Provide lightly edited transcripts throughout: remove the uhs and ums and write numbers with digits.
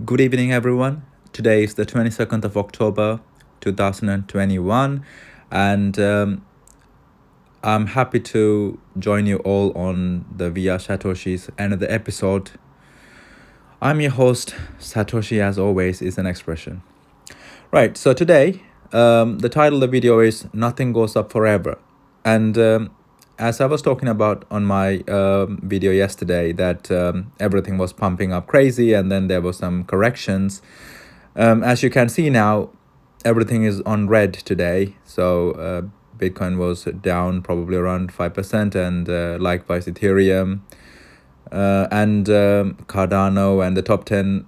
Good evening, everyone. Today is the 22nd of October, 2021, and I'm happy to join you all on the Via Satoshi's another episode. I'm your host. Satoshi, as always, is an expression. Right, so today, the title of the video is Nothing Goes Up Forever. And as I was talking about on my video yesterday, that everything was pumping up crazy and then there were some corrections. As you can see now, everything is on red today. So Bitcoin was down probably around 5%, and likewise Ethereum and Cardano and the top 10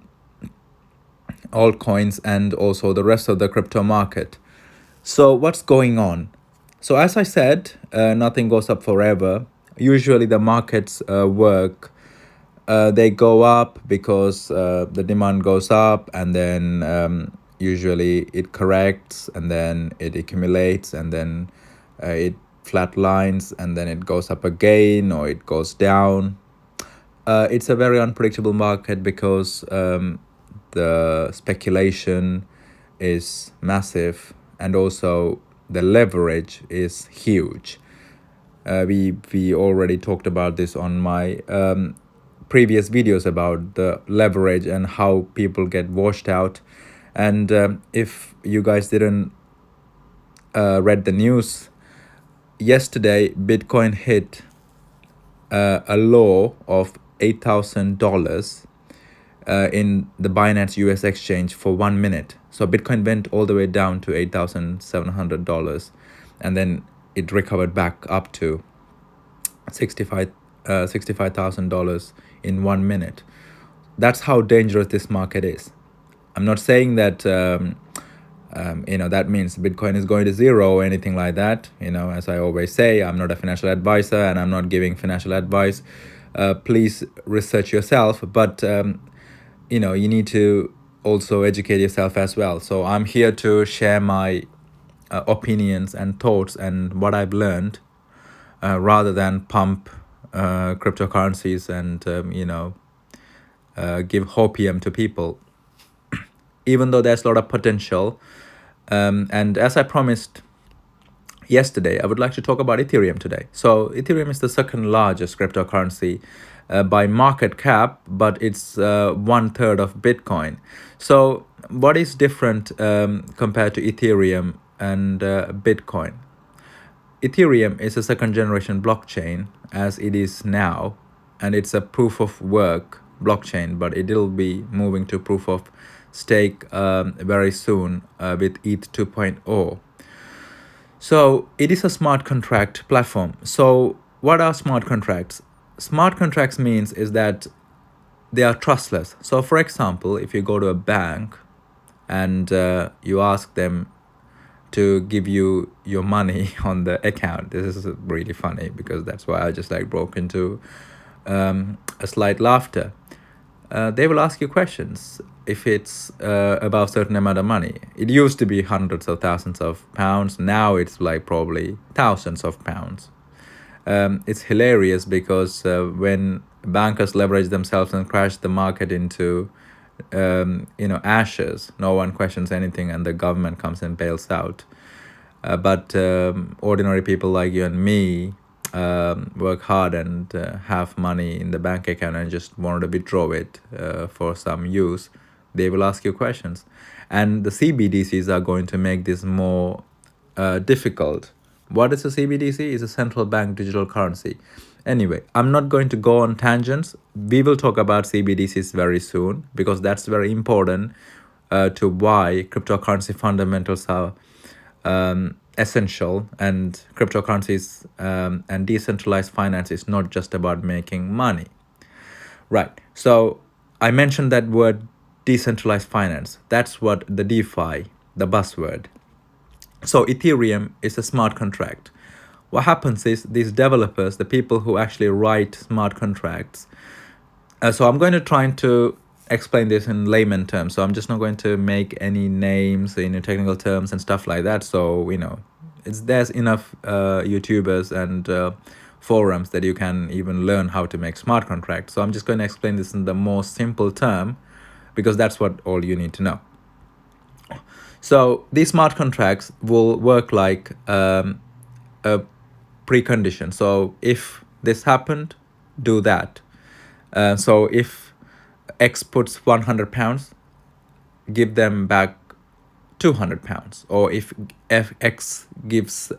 altcoins and also the rest of the crypto market. So what's going on? So as I said, nothing goes up forever. Usually the markets work. They go up because the demand goes up, and then usually it corrects, and then it accumulates, and then it flatlines, and then it goes up again or it goes down. It's a very unpredictable market because the speculation is massive, and also the leverage is huge. We already talked about this on my previous videos about the leverage and how people get washed out. And if you guys didn't read the news, yesterday Bitcoin hit a low of $8,000 in the Binance US exchange for 1 minute. So Bitcoin went all the way down to $8,700, and then it recovered back up to $65,000 in 1 minute. That's how dangerous this market is. I'm not saying that that means Bitcoin is going to zero or anything like that. As I always say, I'm not a financial advisor and I'm not giving financial advice. Please research yourself, but you need to also educate yourself as well. So I'm here to share my opinions and thoughts and what I've learned, rather than pump cryptocurrencies and give hopium to people, even though there's a lot of potential. And as I promised yesterday, I would like to talk about Ethereum today. So Ethereum is the second largest cryptocurrency by market cap, but it's 1/3 of Bitcoin. So what is different compared to Ethereum and Bitcoin? Ethereum is a second generation blockchain as it is now, and it's a proof of work blockchain, but it will be moving to proof of stake very soon with ETH 2.0. So it is a smart contract platform. So what are smart contracts? Smart contracts means is that they are trustless. So for example, if you go to a bank and you ask them to give you your money on the account, this is really funny because that's why I just broke into a slight laughter. They will ask you questions if it's above certain amount of money. It used to be hundreds of thousands of pounds. Now it's probably thousands of pounds. It's hilarious because when bankers leverage themselves and crash the market into ashes, no one questions anything and the government comes and bails out. But ordinary people like you and me work hard and have money in the bank account and just wanted to withdraw it for some use. They will ask you questions, and the CBDCs are going to make this more difficult. What is a CBDC? It's a central bank digital currency. Anyway, I'm not going to go on tangents. We will talk about CBDCs very soon because that's very important to why cryptocurrency fundamentals are essential, and cryptocurrencies and decentralized finance is not just about making money. Right. So I mentioned that word decentralized finance. That's what the DeFi, the buzzword. So Ethereum is a smart contract. What happens is these developers, the people who actually write smart contracts. So I'm going to try to explain this in layman terms. So I'm just not going to make any names in technical terms and stuff like that. So there's enough YouTubers and forums that you can even learn how to make smart contracts. So I'm just going to explain this in the most simple term, because that's what all you need to know. So these smart contracts will work like a precondition. So if this happened, do that. So if X puts 100 pounds, give them back 200 pounds. Or if X gives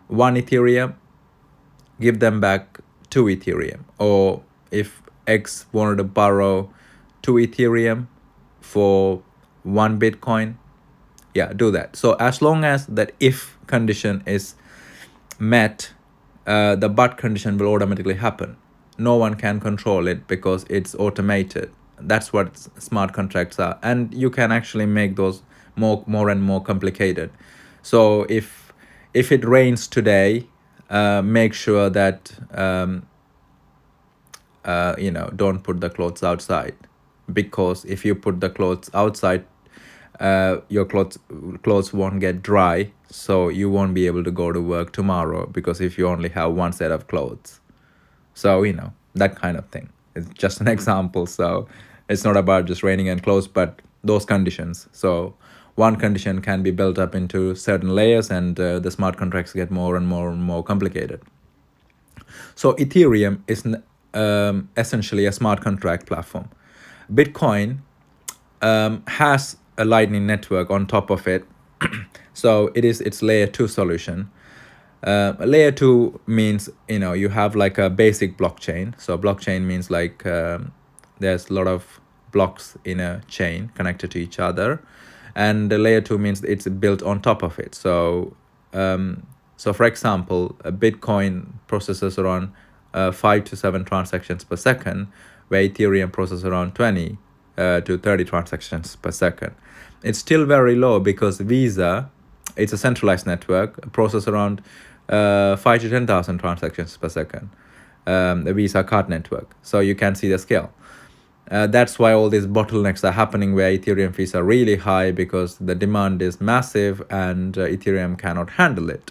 1 Ethereum, give them back 2 Ethereum. Or if X wanted to borrow 2 Ethereum for 1 Bitcoin, yeah, do that. So as long as that if condition is met, the but condition will automatically happen. No one can control it because it's automated. That's what smart contracts are, and you can actually make those more and more complicated. So if it rains today, make sure that don't put the clothes outside, because if you put the clothes outside, your clothes won't get dry, so you won't be able to go to work tomorrow, because if you only have one set of clothes. So that kind of thing. It's just an example. So it's not about just raining and clothes, but those conditions. So one condition can be built up into certain layers, and the smart contracts get more and more complicated. So Ethereum is essentially a smart contract platform. Bitcoin has a Lightning network on top of it. So it's layer 2 solution. Layer 2 means you have like a basic blockchain. So blockchain means like there's a lot of blocks in a chain connected to each other, and the layer 2 means it's built on top of it. So for example, a Bitcoin processes around 5 to 7 transactions per second, where Ethereum processes around 20 to 30 transactions per second. It's still very low because Visa, it's a centralized network, process around 5 to 10,000 transactions per second, the Visa card network. So you can see the scale. That's why all these bottlenecks are happening, where Ethereum fees are really high, because the demand is massive and Ethereum cannot handle it.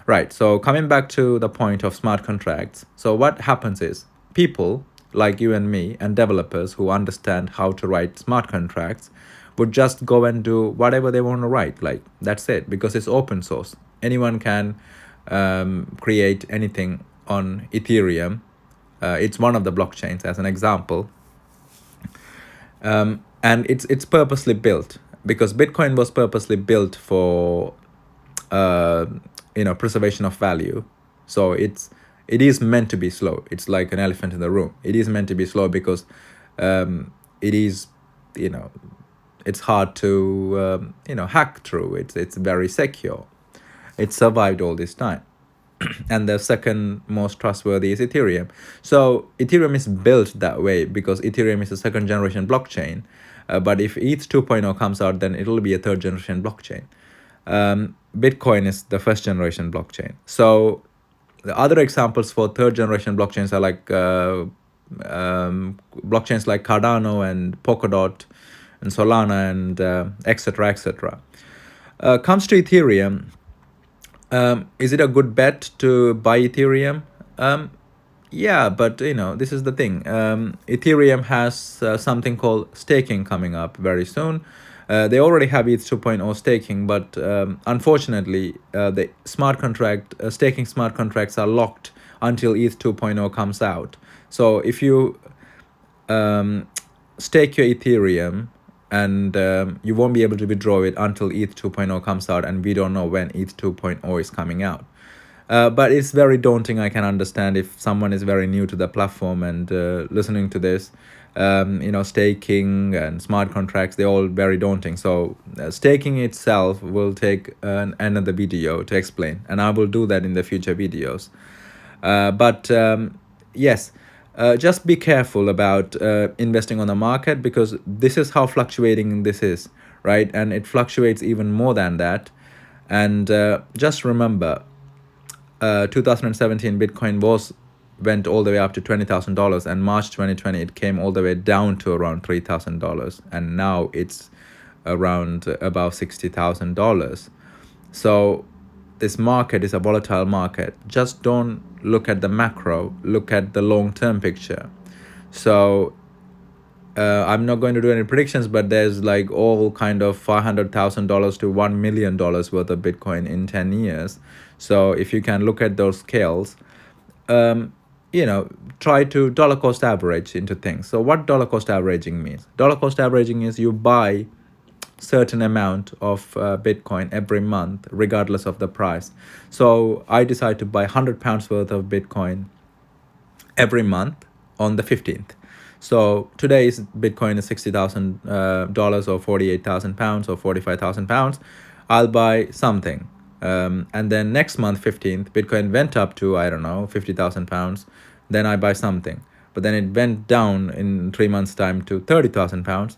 Right, so coming back to the point of smart contracts. So what happens is, people like you and me and developers who understand how to write smart contracts would just go and do whatever they want to write. Like, that's it, because it's open source. Anyone can create anything on Ethereum. It's one of the blockchains, as an example. And it's purposely built, because Bitcoin was purposely built for preservation of value. So it is meant to be slow. It's like an elephant in the room. It is meant to be slow because it is it's hard to hack through. It's very secure. It survived all this time. And the second most trustworthy is Ethereum. So Ethereum is built that way because Ethereum is a second generation blockchain. But if ETH 2.0 comes out, then it'll be a third generation blockchain. Bitcoin is the first generation blockchain. So the other examples for third generation blockchains are like blockchains like Cardano and Polkadot and Solana and etc. etc. Comes to Ethereum. Is it a good bet to buy Ethereum? Yeah, but this is the thing. Ethereum has something called staking coming up very soon. They already have ETH 2.0 staking, but unfortunately, the staking smart contracts are locked until ETH 2.0 comes out. So if you stake your Ethereum, and you won't be able to withdraw it until ETH 2.0 comes out, and we don't know when ETH 2.0 is coming out. But it's very daunting. I can understand if someone is very new to the platform and listening to this. Staking and smart contracts, they're all very daunting. So staking itself will take another video to explain, and I will do that in the future videos. But yes, just be careful about investing on the market, because this is how fluctuating this is, right? And it fluctuates even more than that. And just remember, 2017 Bitcoin went all the way up to $20,000, and March 2020 it came all the way down to around $3,000, and now it's around about $60,000. So this market is a volatile market. Just don't look at the macro, look at the long-term picture. So I'm not going to do any predictions, but there's like all kind of $500,000 to $1 million worth of Bitcoin in 10 years. So if you can look at those scales, um, try to dollar cost average into things. So what dollar cost averaging means? Dollar cost averaging is you buy certain amount of Bitcoin every month, regardless of the price. So I decide to buy £100 worth of Bitcoin every month on the 15th. So today's Bitcoin is $60,000 or £48,000 or £45,000. I'll buy something. And then next month, 15th, Bitcoin went up to, I don't know, £50,000. Then I buy something. But then it went down in 3 months' time to £30,000.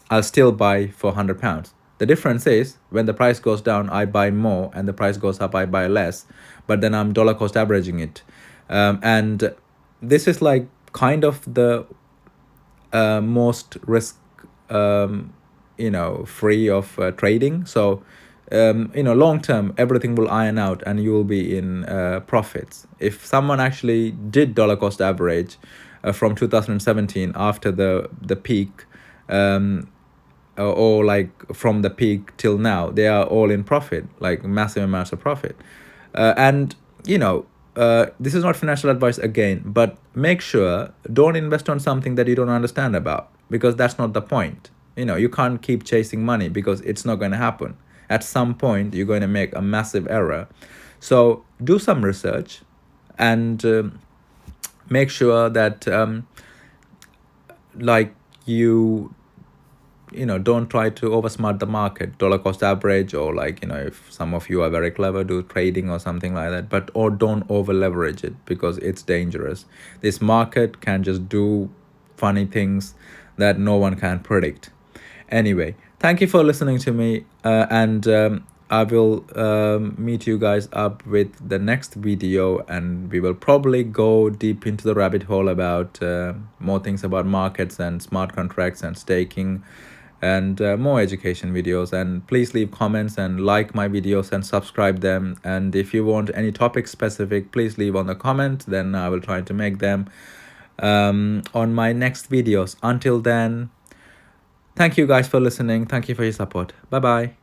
I'll still buy for £100. The difference is when the price goes down, I buy more, and the price goes up, I buy less. But then I'm dollar cost averaging it. And this is like kind of the most risk free of trading. So long term everything will iron out and you will be in profits. If someone actually did dollar cost average from 2017 after the peak, or like from the peak till now, they are all in profit, like massive amounts of profit. And this is not financial advice again, but make sure don't invest on something that you don't understand about, because that's not the point. You can't keep chasing money because it's not going to happen. At some point you're going to make a massive error. So do some research and make sure that like don't try to oversmart the market, dollar cost average, or like if some of you are very clever, do trading or something like that, but or don't over leverage it, because it's dangerous. This market can just do funny things that no one can predict. Anyway, thank you for listening to me, and I will meet you guys up with the next video, and we will probably go deep into the rabbit hole about more things about markets and smart contracts and staking, and more education videos. And please leave comments and like my videos and subscribe them. And if you want any topic specific, please leave on the comment, then I will try to make them on my next videos. Until then, thank you guys for listening. Thank you for your support. Bye bye.